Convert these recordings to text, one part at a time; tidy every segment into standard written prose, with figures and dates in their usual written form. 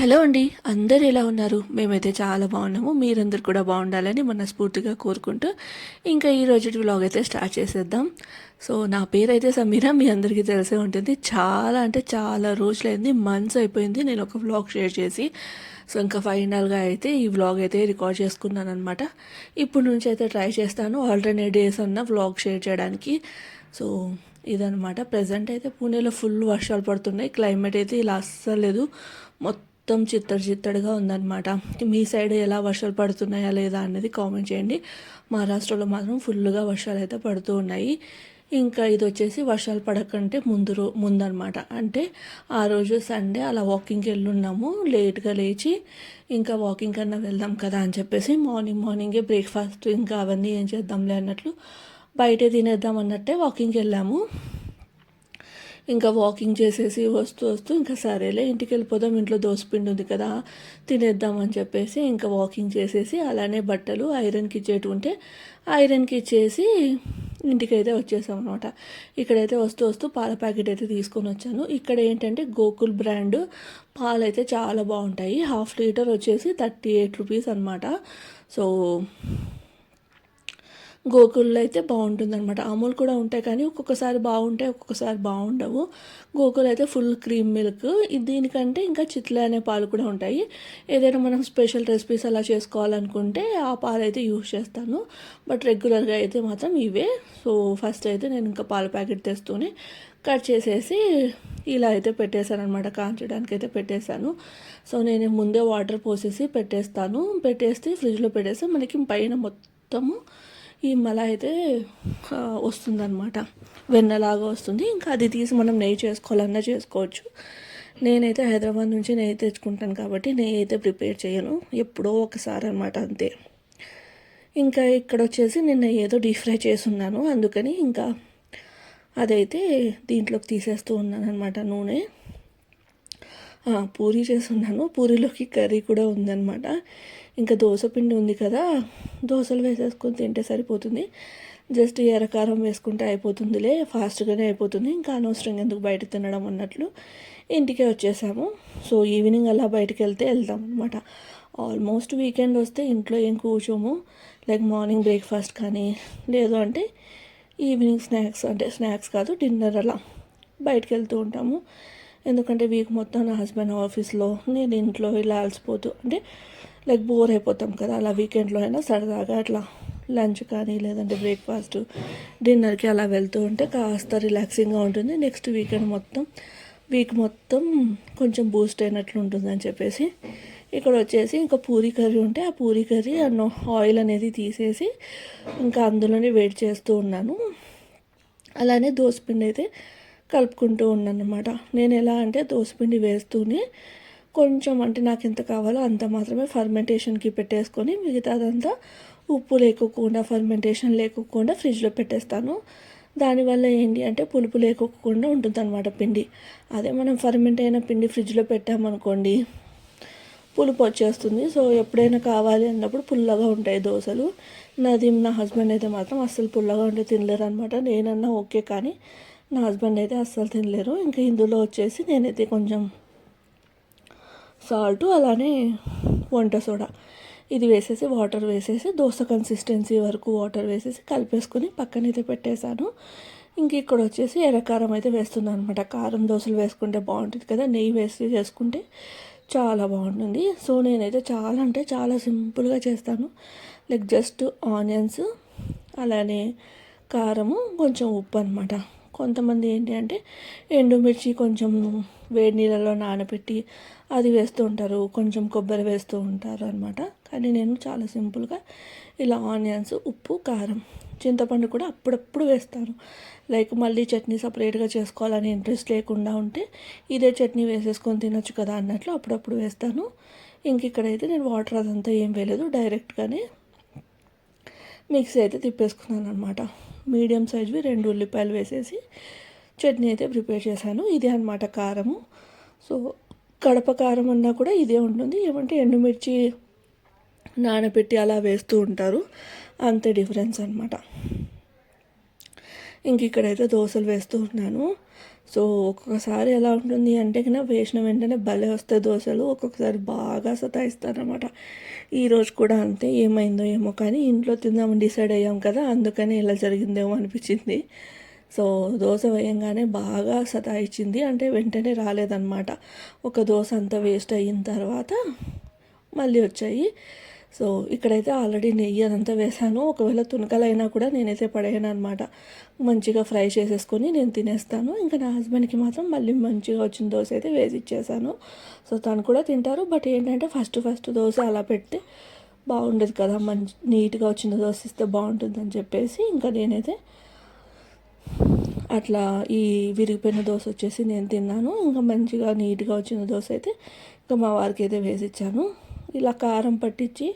Hello అండి, అందరు ఎలా ఉన్నారు? మేమైతే చాలా బాగున్నాము. మీరందరు కూడా బాగుండాలని మనస్ఫూర్తిగా కోరుకుంటూ ఇంకా ఈ రోజు వ్లాగ్ అయితే స్టార్ట్ చేసేద్దాం. సో నా పేరైతే సమీర, మీ అందరికీ తెలిసే ఉంటుంది. చాలా అంటే చాలా రోజులైంది, మంత్స్ అయిపోయింది నేను ఒక వ్లాగ్ షేర్ చేసి. సో ఇంకా ఫైనల్గా అయితే ఈ వ్లాగ్ అయితే రికార్డ్ చేసుకున్నాను అనమాట. ఇప్పుడు నుంచి అయితే ట్రై చేస్తాను ఆల్టర్నేట్ డేస్ అన్న వ్లాగ్ షేర్ చేయడానికి. సో ఇదనమాట. ప్రజెంట్ అయితే పూణేలో ఫుల్ వర్షాలు పడుతున్నాయి. క్లైమేట్ అయితే ఇలా అస్సలు లేదు, మొత్తం చిత్తడిగా ఉందన్నమాట. మీ సైడ్ ఎలా వర్షాలు పడుతున్నాయా లేదా అనేది కామెంట్ చేయండి. మహారాష్ట్రలో మాత్రం ఫుల్గా వర్షాలు అయితే పడుతూ ఉన్నాయి. ఇంకా ఇది వచ్చేసి వర్షాలు పడకంటే ముందనమాట. అంటే ఆ రోజు సండే అలా వాకింగ్కి వెళ్ళున్నాము. లేట్గా లేచి ఇంకా వాకింగ్ కన్నా వెళ్దాం కదా అని చెప్పేసి మార్నింగే బ్రేక్ఫాస్ట్ ఇంకా అవన్నీ ఏం చేద్దాంలే అన్నట్లు బయటే తినేద్దాం అన్నట్టే వాకింగ్కి వెళ్ళాము. ఇంకా వాకింగ్ చేసేసి వస్తూ ఇంకా సరేలే ఇంటికి వెళ్ళిపోదాం, ఇంట్లో దోసపిండి ఉంది కదా తినేద్దామని చెప్పేసి ఇంకా వాకింగ్ చేసేసి అలానే బట్టలు ఐరన్కి ఇచ్చేటి ఉంటే ఐరన్కి ఇచ్చేసి ఇంటికైతే వచ్చేసాం అనమాట. ఇక్కడైతే వస్తూ పాల ప్యాకెట్ అయితే తీసుకొని వచ్చాను. ఇక్కడ ఏంటంటే గోకుల్ బ్రాండ్ పాలు అయితే చాలా బాగుంటాయి. 1/2 లీటర్ వచ్చేసి 38 రూపీస్ అనమాట. సో గోకుల్లో అయితే బాగుంటుందన్నమాట. అమూల్ కూడా ఉంటాయి కానీ ఒక్కొక్కసారి బాగుంటాయి, ఒక్కొక్కసారి బాగుండవు. గోకుల్ అయితే ఫుల్ క్రీమ్ మిల్క్. దీనికంటే ఇంకా చిత్లే అనే పాలు కూడా ఉంటాయి. ఏదైనా మనం స్పెషల్ రెసిపీస్ అలా చేసుకోవాలనుకుంటే ఆ పాలు అయితే యూస్ చేస్తాను. బట్ రెగ్యులర్గా అయితే మాత్రం ఇవే. సో ఫస్ట్ అయితే నేను ఇంకా పాల ప్యాకెట్ తెస్తూనే కట్ చేసేసి ఇలా అయితే పెట్టేశాను అనమాట. కాంచడానికి అయితే పెట్టేశాను. సో నేను ముందే వాటర్ పోసేసి పెట్టేస్తే ఫ్రిడ్జ్లో పెట్టేస్తే మనకి పైన మొత్తము ఈ మల అయితే వస్తుందన్నమాట, వెన్నలాగా వస్తుంది. ఇంకా అది తీసి మనం నెయ్యి చేసుకోవాలన్నా చేసుకోవచ్చు. నేనైతే హైదరాబాద్ నుంచి నెయ్యి తెచ్చుకుంటాను కాబట్టి నెయ్యి అయితే ప్రిపేర్ చేయను, ఎప్పుడో ఒకసారి అనమాట, అంతే. ఇంకా ఇక్కడ వచ్చేసి నేను ఏదో డీప్ ఫ్రై చేస్తున్నాను, అందుకని ఇంకా అదైతే దీంట్లోకి తీసేస్తూ ఉన్నాను అనమాట. నూనె పూరీ చేస్తున్నాను, పూరీలోకి కర్రీ కూడా ఉందన్నమాట. ఇంకా దోశ పిండి ఉంది కదా, దోశలు వేసేసుకొని తింటే సరిపోతుంది. జస్ట్ ఎర్రకారం వేసుకుంటే అయిపోతుందిలే, ఫాస్ట్గానే అయిపోతుంది. ఇంకా అనవసరంగా ఎందుకు బయట తినడం అన్నట్లు ఇంటికే వచ్చేసాము. సో ఈవినింగ్ అలా బయటకు వెళ్తాం అనమాట. ఆల్మోస్ట్ వీకెండ్ వస్తే ఇంట్లో ఏం కూర్చోము. లైక్ మార్నింగ్ బ్రేక్ఫాస్ట్ కానీ, లేదు అంటే ఈవినింగ్ స్నాక్స్, అంటే స్నాక్స్ కాదు డిన్నర్, అలా బయటకు వెళ్తూ ఉంటాము. ఎందుకంటే వీక్ మొత్తం నా హస్బెండ్ ఆఫీస్లో, నేను ఇంట్లో ఇలా అలసిపోతూ, అంటే లైక్ బోర్ అయిపోతాం కదా. అలా వీకెండ్లో అయినా సరదాగా అట్లా లంచ్ కానీ లేదంటే బ్రేక్ఫాస్ట్ డిన్నర్కి అలా వెళ్తూ ఉంటే కాస్త రిలాక్సింగ్గా ఉంటుంది. నెక్స్ట్ వీక్ మొత్తం కొంచెం బూస్ట్ అయినట్లు ఉంటుందని చెప్పేసి ఇక్కడ వచ్చేసి ఇంకా పూరీ కర్రీ ఉంటే ఆ పూరీ కర్రీ ఆయిల్ అనేది తీసేసి ఇంకా అందులోనే వేడి చేస్తూ ఉన్నాను. అలానే దోసపిండి అయితే కలుపుకుంటూ ఉన్నాను అనమాట. నేను ఎలా అంటే దోసపిండి వేస్తూనే కొంచెం, అంటే నాకు ఎంత కావాలో అంత మాత్రమే ఫర్మెంటేషన్కి పెట్టేసుకొని మిగతాదంతా ఉప్పు లేకోకుండా, ఫర్మెంటేషన్ లేకోకుండా ఫ్రిడ్జ్లో పెట్టేస్తాను. దానివల్ల ఏంటి అంటే పులుపు లేకోకుండా ఉంటుందన్నమాట పిండి. అదే మనం ఫర్మెంట్ అయిన పిండి ఫ్రిడ్జ్లో పెట్టామనుకోండి పులుపు వచ్చేస్తుంది. సో ఎప్పుడైనా కావాలి అన్నప్పుడు పుల్లగా ఉంటాయి దోశలు. నా హస్బెండ్ అయితే మాత్రం అస్సలు పుల్లగా ఉంటే తినలేరు అనమాట. నేనన్నా ఓకే కానీ నా హస్బెండ్ అయితే అస్సలు తినలేరు. ఇంకా ఇందులో వచ్చేసి నేనైతే కొంచెం సాల్ట్, అలానే వంట సోడా ఇది వేసేసి వాటర్ వేసేసి దోశ కన్సిస్టెన్సీ వరకు వాటర్ వేసేసి కలిపేసుకొని పక్కనైతే పెట్టేశాను. ఇంక ఇక్కడ వచ్చేసి ఎర్రకారం అయితే వేస్తున్నాను అనమాట. కారం దోశలు వేసుకుంటే బాగుంటుంది కదా, నెయ్యి వేసి చేసుకుంటే చాలా బాగుంటుంది. సో నేనైతే చాలా అంటే చాలా సింపుల్గా చేస్తాను. లైక్ జస్ట్ ఆనియన్స్, అలానే కారము, కొంచెం ఉప్పు అనమాట. కొంతమంది ఏంటి అంటే ఎండుమిర్చి కొంచెం వేడి నీళ్ళలో నానబెట్టి అది వేస్తూ ఉంటారు, కొంచెం కొబ్బరి వేస్తూ ఉంటారు అనమాట. కానీ నేను చాలా సింపుల్గా ఇలా ఆనియన్స్, ఉప్పు, కారం, చింతపండు కూడా అప్పుడప్పుడు వేస్తాను. లైక్ మళ్ళీ చట్నీ సపరేట్గా చేసుకోవాలని ఇంట్రెస్ట్ లేకుండా ఉంటే ఇదే చట్నీ వేసేసుకొని తినొచ్చు కదా అన్నట్లు అప్పుడప్పుడు వేస్తాను. ఇంక ఇక్కడైతే నేను వాటర్ అదంతా ఏం వేయలేదు, డైరెక్ట్గానే మిక్సీ అయితే తిప్పేసుకున్నాను అనమాట. మీడియం సైజ్వి 2 ఉల్లిపాయలు వేసేసి చట్నీ అయితే ప్రిపేర్ చేశాను. ఇదే అనమాట కారము. సో కడప కారం అన్నా కూడా ఇదే ఉంటుంది. ఏమంటే ఎండుమిర్చి నానబెట్టి అలా వేస్తూ ఉంటారు, అంతే డిఫరెన్స్ అనమాట. ఇంక ఇక్కడైతే దోశలు వేస్తూ ఉన్నాను. సో ఒక్కొక్కసారి ఎలా ఉంటుంది అంటే కన్నా వేసిన వెంటనే భలే వస్తాయి దోశలు, ఒక్కొక్కసారి బాగా సతాయిస్తారనమాట. ఈరోజు కూడా అంతే, ఏమైందో ఏమో కానీ ఇంట్లో తిందామని డిసైడ్ అయ్యాం కదా, అందుకని ఇలా జరిగిందేమో అనిపించింది. సో దోశ వేయంగానే బాగా సతాయించింది, అంటే వెంటనే రాలేదన్నమాట. ఒక దోశ అంతా వేస్ట్ అయిన తర్వాత మళ్ళీ వచ్చాయి. సో ఇక్కడైతే ఆల్రెడీ నెయ్యి అదంతా వేసాను. ఒకవేళ తునకలైనా కూడా నేనైతే పడేయను అనమాట. మంచిగా ఫ్రై చేసేసుకొని నేను తినేస్తాను. ఇంకా నా హస్బెండ్కి మాత్రం మళ్ళీ మంచిగా వచ్చిన దోశ అయితే వేసి ఇచ్చేసాను. సో తను కూడా తింటారు. బట్ ఏంటంటే ఫస్ట్ దోశ అలా పెడితే బాగుండదు కదా, మంచి నీట్గా వచ్చిన దోశ ఇస్తే బాగుంటుందని చెప్పేసి ఇంకా నేనైతే అట్లా ఈ విరిగిపోయిన దోశ వచ్చేసి నేను తిన్నాను. ఇంకా మంచిగా నీట్గా వచ్చిన దోశ అయితే ఇంకా మా వారికి అయితే వేసి ఇచ్చాను. ఇలా కారం పట్టించి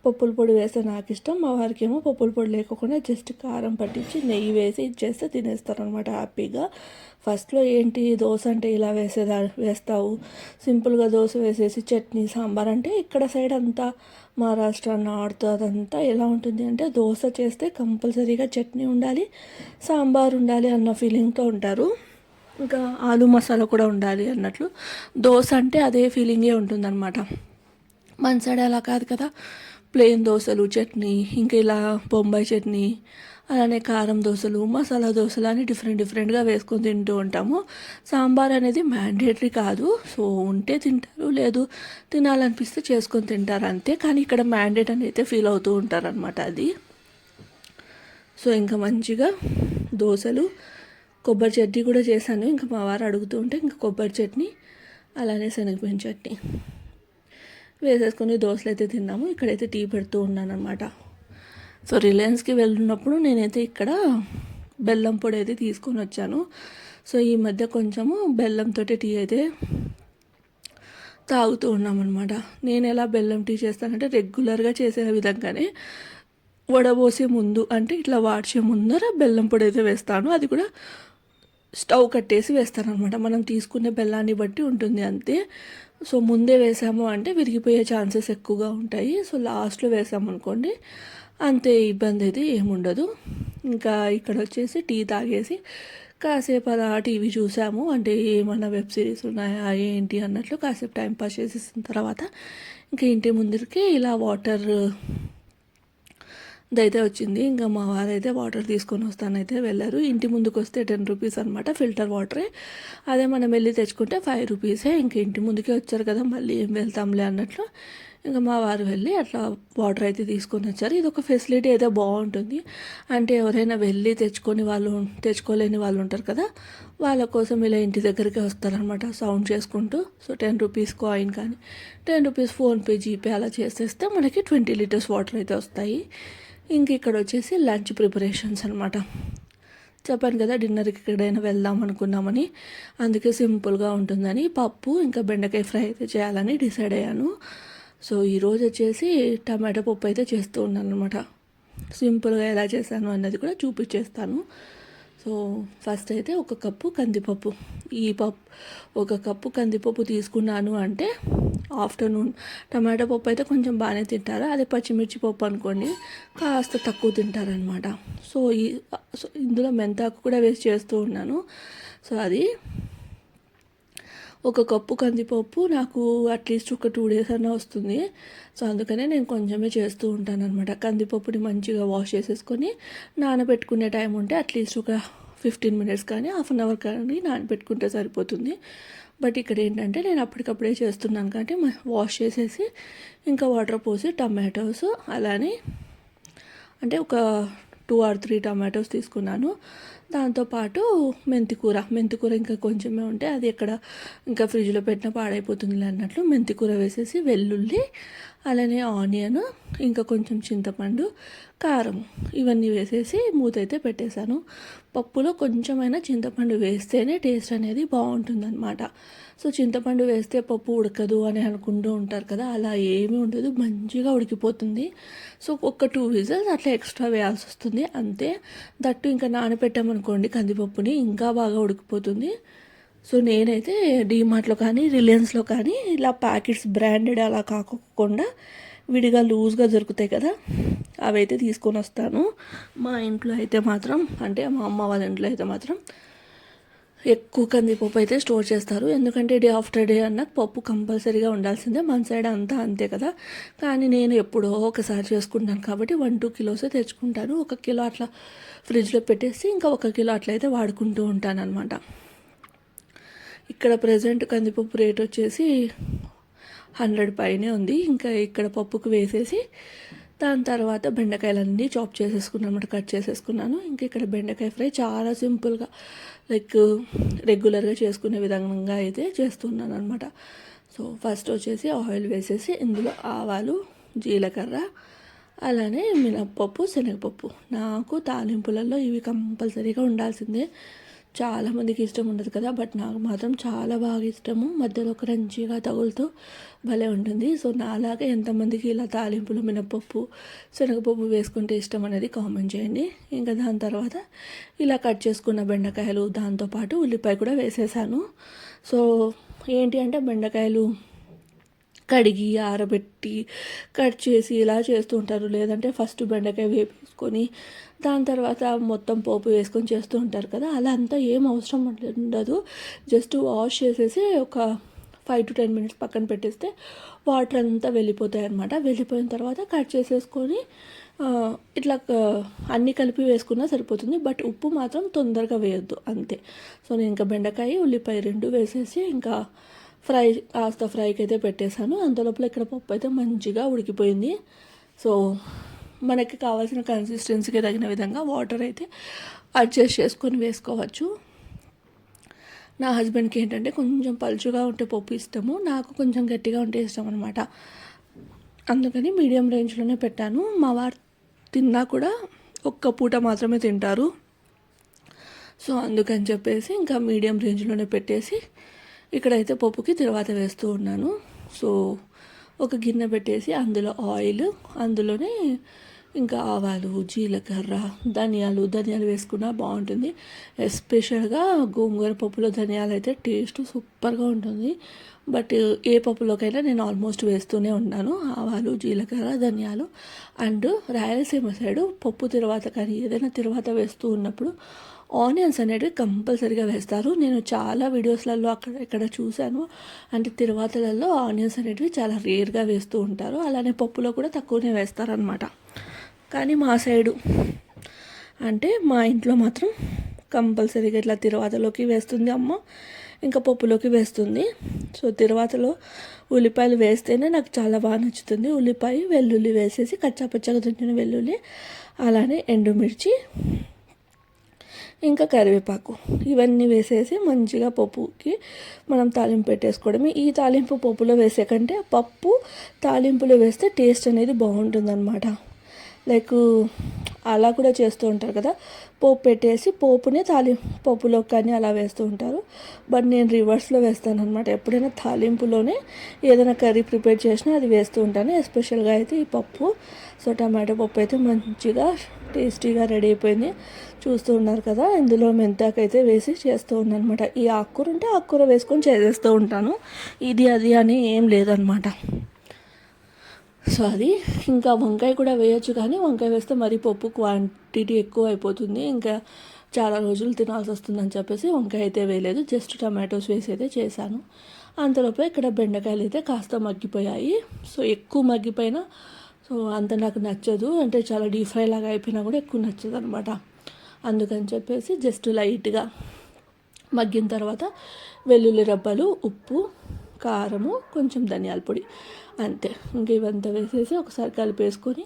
పప్పుల పొడి వేస్తే నాకు ఇష్టం, మా వారికి ఏమో పప్పుల పొడి లేకుండా జస్ట్ కారం పట్టించి నెయ్యి వేసి ఇచ్చేస్తే తినేస్తారనమాట హ్యాపీగా. ఫస్ట్లో ఏంటి దోశ అంటే ఇలా వేస్తావు, సింపుల్గా దోశ వేసేసి చట్నీ సాంబార్ అంటే ఇక్కడ సైడ్ అంతా మహారాష్ట్ర నార్త్ అదంతా ఎలా ఉంటుంది అంటే దోశ చేస్తే కంపల్సరీగా చట్నీ ఉండాలి, సాంబార్ ఉండాలి అన్న ఫీలింగ్తో ఉంటారు. ఇంకా ఆలు మసాలా కూడా ఉండాలి అన్నట్లు. దోశ అంటే అదే ఫీలింగే ఉంటుందన్నమాట. మన సైడ్ అలా కాదు కదా, ప్లెయిన్ దోశలు చట్నీ, ఇంకా ఇలా బొంబాయి చట్నీ, అలానే కారం దోశలు, మసాలా దోశలు అని డిఫరెంట్గా వేసుకొని తింటూ ఉంటాము. సాంబార్ అనేది మ్యాండేటరీ కాదు. సో ఉంటే తింటారు, లేదు తినాలనిపిస్తే చేసుకొని తింటారు అంతే. కానీ ఇక్కడ మ్యాండేట్ అని అయితే ఫీల్ అవుతూ ఉంటారనమాట అది. సో ఇంకా మంచిగా దోశలు, కొబ్బరి చట్నీ కూడా చేశాను. ఇంకా మా వారు అడుగుతూ ఉంటే ఇంకా కొబ్బరి చట్నీ అలానే శనగపిండి చట్నీ వేసేసుకొని దోశలు అయితే తిన్నాము. ఇక్కడైతే టీ పెడుతూ ఉన్నాను అనమాట. సో రిలయన్స్కి వెళ్ళినప్పుడు నేనైతే ఇక్కడ బెల్లం పొడి అయితే తీసుకొని వచ్చాను. సో ఈ మధ్య కొంచెము బెల్లంతో టీ అయితే తాగుతూ ఉన్నామన్నమాట. నేను ఎలా బెల్లం టీ చేస్తానంటే రెగ్యులర్గా చేసే విధంగానే వడబోసే ముందు అంటే ఇట్లా వాడ్చే ముందర బెల్లం పొడి అయితే వేస్తాను. అది కూడా స్టవ్ కట్టేసి వేస్తాను అనమాట. మనం తీసుకునే బెల్లాన్ని బట్టి ఉంటుంది అంతే. సో ముందే వేసాము అంటే విరిగిపోయే ఛాన్సెస్ ఎక్కువగా ఉంటాయి. సో లాస్ట్లో వేసామనుకోండి అంతే ఇబ్బంది అయితే ఏముండదు. ఇంకా ఇక్కడ వచ్చేసి టీ తాగేసి కాసేపు అలా టీవీ చూసాము, అంటే ఏమన్నా వెబ్ సిరీస్ ఉన్నాయా ఏంటి అన్నట్లు కాసేపు టైం పాస్ చేసేసిన తర్వాత ఇంకా ఇంటి ముందరికి ఇలా వాటర్ దైతే వచ్చింది. ఇంకా మా వారైతే వాటర్ తీసుకొని వస్తానైతే వెళ్ళారు. ఇంటి ముందుకు వస్తే 10 రూపీస్ అనమాట ఫిల్టర్ వాటరే. అదే మనం వెళ్ళి తెచ్చుకుంటే 5 రూపీసే. ఇంక ఇంటి ముందుకే వచ్చారు కదా మళ్ళీ ఏం వెళ్తాంలే అన్నట్లు ఇంకా మా వారు వెళ్ళి అట్లా వాటర్ అయితే తీసుకొని వచ్చారు. ఇది ఒక ఫెసిలిటీ అయితే బాగుంటుంది. అంటే ఎవరైనా వెళ్ళి తెచ్చుకోలేని వాళ్ళు ఉంటారు కదా, వాళ్ళ కోసం ఇలా ఇంటి దగ్గరికి వస్తారనమాట సౌండ్ చేసుకుంటూ. సో 10 రూపీస్ కాయిన్ కానీ 10 రూపీస్ ఫోన్పే జీపే అలా చేసేస్తే మనకి 20 లీటర్స్ వాటర్ అయితే వస్తాయి. ఇంక ఇక్కడ వచ్చేసి లంచ్ ప్రిపరేషన్స్ అనమాట. చెప్పాను కదా డిన్నర్కి ఎక్కడైనా వెళ్దాం అనుకున్నామని, అందుకే సింపుల్గా ఉంటుందని పప్పు ఇంకా బెండకాయ ఫ్రై అయితే చేయాలని డిసైడ్ అయ్యాను. సో ఈరోజు వచ్చేసి టమాటో పప్పు అయితే చేస్తూ ఉన్నాను అనమాట. సింపుల్గా ఎలా చేశాను అన్నది కూడా చూపించేస్తాను. సో ఫస్ట్ అయితే ఒక కప్పు కందిపప్పు, ఒక కప్పు కందిపప్పు తీసుకున్నాను అంటే ఆఫ్టర్నూన్. టమాటో పప్పు అయితే కొంచెం బాగానే తింటారు, అదే పచ్చిమిర్చి పప్పు అనుకోండి కాస్త తక్కువ తింటారనమాట. సో ఇందులో మెంతాకు కూడా వేసి చేస్తూ ఉన్నాను. సో అది ఒక కప్పు కందిపప్పు నాకు అట్లీస్ట్ ఒక 2 days అన్నా వస్తుంది. సో అందుకనే నేను కొంచెమే చేస్తూ ఉంటాను అనమాట. కందిపప్పుని మంచిగా వాష్ చేసేసుకొని నానబెట్టుకునే టైం ఉంటే అట్లీస్ట్ ఒక 15 minutes కానీ 1/2 hour కానీ నానబెట్టుకుంటే సరిపోతుంది. బట్ ఇక్కడ ఏంటంటే నేను అప్పటికప్పుడే చేస్తున్నాను కాబట్టి వాష్ చేసేసి ఇంకా వాటర్ పోసి టమాటోస్ అలానే అంటే ఒక 2 or 3 టమాటోస్ తీసుకున్నాను. దాంతోపాటు మెంతికూర ఇంకా కొంచెమే ఉంటే అది ఎక్కడ ఇంకా ఫ్రిడ్జ్లో పెట్టిన పాడైపోతుంది అన్నట్లు మెంతికూర వేసేసి వెల్లుల్లి అలానే ఆనియన్ ఇంకా కొంచెం చింతపండు కారం ఇవన్నీ వేసేసి మూత అయితే పెట్టేశాను. పప్పులో కొంచెమైనా చింతపండు వేస్తేనే టేస్ట్ అనేది బాగుంటుందన్నమాట. సో చింతపండు వేస్తే పప్పు ఉడకదు అని అనుకుంటూ ఉంటారు కదా, అలా ఏమీ ఉండదు, మంచిగా ఉడికిపోతుంది. సో ఒక 2 whistles అట్లా ఎక్స్ట్రా వేయాల్సి వస్తుంది అంతే. దట్టు ఇంకా నానబెట్టామనుకోండి కందిపప్పుని ఇంకా బాగా ఉడికిపోతుంది. సో నేనైతే డీమార్ట్లో కానీ రిలయన్స్లో కానీ ఇలా ప్యాకెట్స్ బ్రాండెడ్ అలా కాకుండా విడిగా లూజ్గా దొరుకుతాయి కదా, అవైతే తీసుకొని వస్తాను. మా ఇంట్లో అయితే మాత్రం అంటే మా అమ్మ వాళ్ళ ఇంట్లో అయితే మాత్రం ఎక్కువ కందిపప్పు అయితే స్టోర్ చేస్తారు. ఎందుకంటే డే ఆఫ్టర్ డే అన్న పప్పు కంపల్సరీగా ఉండాల్సిందే. మన సైడ్ అంతా అంతే కదా. కానీ నేను ఎప్పుడో ఒకసారి చేసుకుంటాను కాబట్టి 1-2 కిలోసే తెచ్చుకుంటాను. 1 కిలో అట్లా ఫ్రిడ్జ్లో పెట్టేసి ఇంకా 1 కిలో అట్లయితే వాడుకుంటూ ఉంటాను అనమాట. ఇక్కడ ప్రజెంట్ కందిపప్పు రేట్ వచ్చేసి 100 పైనే ఉంది. ఇంకా ఇక్కడ పప్పుకు వేసేసి దాని తర్వాత బెండకాయలన్నీ చాప్ చేసేసుకున్నాను అనమాట, కట్ చేసేసుకున్నాను. ఇంక ఇక్కడ బెండకాయ ఫ్రై చాలా సింపుల్గా లైక్ రెగ్యులర్గా చేసుకునే విధంగా అయితే చేస్తున్నాను అనమాట. సో ఫస్ట్ వచ్చేసి ఆయిల్ వేసేసి ఇందులో ఆవాలు, జీలకర్ర, అలానే మినప్పప్పు, శనగపప్పు. నాకు తాలింపులలో ఇవి కంపల్సరీగా ఉండాల్సిందే. చాలామందికి ఇష్టం ఉండదు కదా, బట్ నాకు మాత్రం చాలా బాగా ఇష్టము. మధ్యలో క్రంచీగా తగులుతూ భలే ఉంటుంది. సో నాలాగా ఎంతమందికి ఇలా తాలింపులు మినపప్పు, శనగపప్పు వేసుకుంటే ఇష్టం అనేది కామెంట్ చేయండి. ఇంకా దాని తర్వాత ఇలా కట్ చేసుకున్న బెండకాయలు, దాంతోపాటు ఉల్లిపాయ కూడా వేసేసాను. సో ఏంటి అంటే బెండకాయలు కడిగి ఆరబెట్టి కట్ చేసి ఇలా చేస్తూ ఉంటారు. లేదంటే ఫస్ట్ బెండకాయ వేసుకొని దాని తర్వాత మొత్తం పోపు వేసుకొని చేస్తూ ఉంటారు కదా. అలా అంతా ఏం అవసరం ఉండదు. జస్ట్ వాష్ చేసేసి ఒక 5-10 మినిట్స్ పక్కన పెట్టేస్తే వాటర్ అంతా వెళ్ళిపోతాయి అన్నమాట. వెళ్ళిపోయిన తర్వాత కట్ చేసేసుకొని ఇట్లా అన్నీ కలిపి వేసుకున్నా సరిపోతుంది. బట్ ఉప్పు మాత్రం తొందరగా వేయొద్దు అంతే. సో నేను ఇంకా బెండకాయ, ఉల్లిపాయ 2 వేసేసి ఇంకా కాస్త ఫ్రైకి అయితే పెట్టేశాను. అంతలోపల ఇక్కడ పప్పు అయితే మంచిగా ఉడికిపోయింది. సో మనకి కావాల్సిన కన్సిస్టెన్సీకి తగిన విధంగా వాటర్ అయితే అడ్జస్ట్ చేసుకొని వేసుకోవచ్చు. నా హస్బెండ్కి ఏంటంటే కొంచెం పలుచుగా ఉంటే పప్పు ఇష్టము, నాకు కొంచెం గట్టిగా ఉంటే ఇష్టం అనమాట. అందుకని మీడియం రేంజ్లోనే పెట్టాను. మా వారు తిన్నా కూడా ఒక్క పూట మాత్రమే తింటారు. సో అందుకని చెప్పేసి ఇంకా మీడియం రేంజ్లోనే పెట్టేసి ఇక్కడైతే పప్పుకి తర్వాత వేస్తూ ఉన్నాను. సో ఒక గిన్నె పెట్టేసి అందులో ఆయిల్, అందులోనే ఇంకా ఆవాలు, జీలకర్ర, ధనియాలు వేసుకున్నా బాగుంటుంది. ఎస్పెషల్గా గోంగూర పప్పులో ధనియాలు అయితే టేస్ట్ సూపర్గా ఉంటుంది. బట్ ఏ పప్పులోకైనా నేను ఆల్మోస్ట్ వేస్తూనే ఉన్నాను ఆవాలు, జీలకర్ర, ధనియాలు. అండ్ రాయలసీమ సైడు పప్పు తర్వాత కానీ ఏదైనా తర్వాత వేస్తూ ఉన్నప్పుడు ఆనియన్స్ అనేవి కంపల్సరీగా వేస్తారు. నేను చాలా వీడియోస్లలో అక్కడ ఇక్కడ చూశాను. అంటే తిరువాతలలో ఆనియన్స్ అనేటివి చాలా రేర్గా వేస్తూ ఉంటారు. అలానే పప్పులో కూడా తక్కువనే వేస్తారనమాట. కానీ మా సైడు అంటే మా ఇంట్లో మాత్రం కంపల్సరీగా ఇట్లా తిరువాతలోకి వేస్తుంది అమ్మ, ఇంకా పప్పులోకి వేస్తుంది. సో తిరువాతలో ఉల్లిపాయలు వేస్తేనే నాకు చాలా బాగా నచ్చుతుంది. ఉల్లిపాయ, వెల్లుల్లి వేసేసి కచ్చాపచ్చగా తుంచిన వెల్లుల్లి, అలానే ఎండుమిర్చి, ఇంకా కరివేపాకు ఇవన్నీ వేసేసి మంచిగా పప్పుకి మనం తాలింపు పెట్టేసుకోవడమే. ఈ తాలింపు పప్పులో వేసే కంటే పప్పు తాలింపులో వేస్తే టేస్ట్ అనేది బాగుంటుందన్నమాట. లైక్ అలా కూడా చేస్తూ ఉంటారు కదా, పోపు పెట్టేసి పోపునే పప్పులో కానీ అలా వేస్తూ ఉంటారు. బట్ నేను రివర్స్లో వేస్తాను అనమాట. ఎప్పుడైనా తాలింపులోనే ఏదైనా కర్రీ ప్రిపేర్ చేసినా అది వేస్తూ ఉంటాను. ఎస్పెషల్గా అయితే ఈ పప్పు. సో టమాటో పప్పు అయితే మంచిగా టేస్టీగా రెడీ అయిపోయింది. చూస్తూ ఉన్నారు కదా, ఇందులో మెంతాకు అయితే వేసి చేస్తూ ఉన్నాను అనమాట. ఈ ఆకుకూర ఉంటే ఆకుకూర వేసుకొని చేసేస్తూ ఉంటాను. ఇది అది అని ఏం లేదనమాట. సో అది ఇంకా వంకాయ కూడా వేయచ్చు, కానీ వంకాయ వేస్తే మరీ పప్పు క్వాంటిటీ ఎక్కువ అయిపోతుంది, ఇంకా చాలా రోజులు తినాల్సి వస్తుందని చెప్పేసి వంకాయ అయితే వేయలేదు. జస్ట్ టమాటోస్ వేసి అయితే చేశాను. అంతలోపే ఇక్కడ బెండకాయలు అయితే కాస్త మగ్గిపోయాయి. సో ఎక్కువ మగ్గిపోయినా సో అంత నాకు నచ్చదు, అంటే చాలా డీప్ ఫ్రై లాగా అయిపోయినా కూడా ఎక్కువ నచ్చదు అనమాట. అందుకని చెప్పేసి జస్ట్ లైట్గా మగ్గిన తర్వాత వెల్లుల్లి రబ్బలు, ఉప్పు, కారము, కొంచెం ధనియాల పొడి, అంతే. ఇంక ఇవంతా వేసేసి ఒకసారి కలిపేసుకొని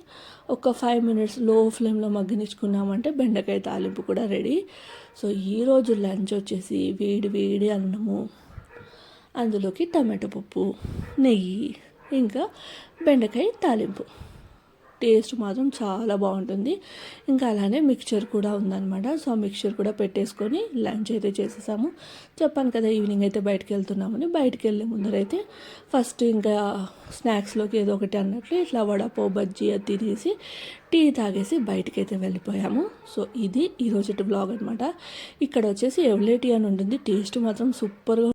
ఒక 5 మినిట్స్ లో ఫ్లేమ్లో మగ్గనిచ్చుకున్నామంటే బెండకాయ తాలింపు కూడా రెడీ. సో ఈరోజు లంచ్ వచ్చేసి వేడి వేడి అన్నము, అందులోకి టమాటో పప్పు, నెయ్యి, ఇంకా బెండకాయ తాలింపు. టేస్ట్ మాత్రం చాలా బాగుంటుంది. ఇంకా అలానే మిక్చర్ కూడా ఉందన్నమాట. సో ఆ మిక్చర్ కూడా పెట్టేసుకొని లంచ్ అయితే చేసేసాము. చెప్పాను కదా ఈవినింగ్ అయితే బయటకు వెళ్తున్నామని. బయటకు వెళ్ళే ముందరైతే ఫస్ట్ ఇంకా స్నాక్స్లోకి ఏదో ఒకటి అన్నట్లు ఇట్లా వడపావ్, బజ్జీ అది తినేసి టీ తాగేసి బయటకైతే వెళ్ళిపోయాము. సో ఇది ఈరోజు బ్లాగ్ అనమాట. ఇక్కడ వచ్చేసి ఎవలేటీ అని ఉంటుంది. టేస్ట్ మాత్రం సూపర్గా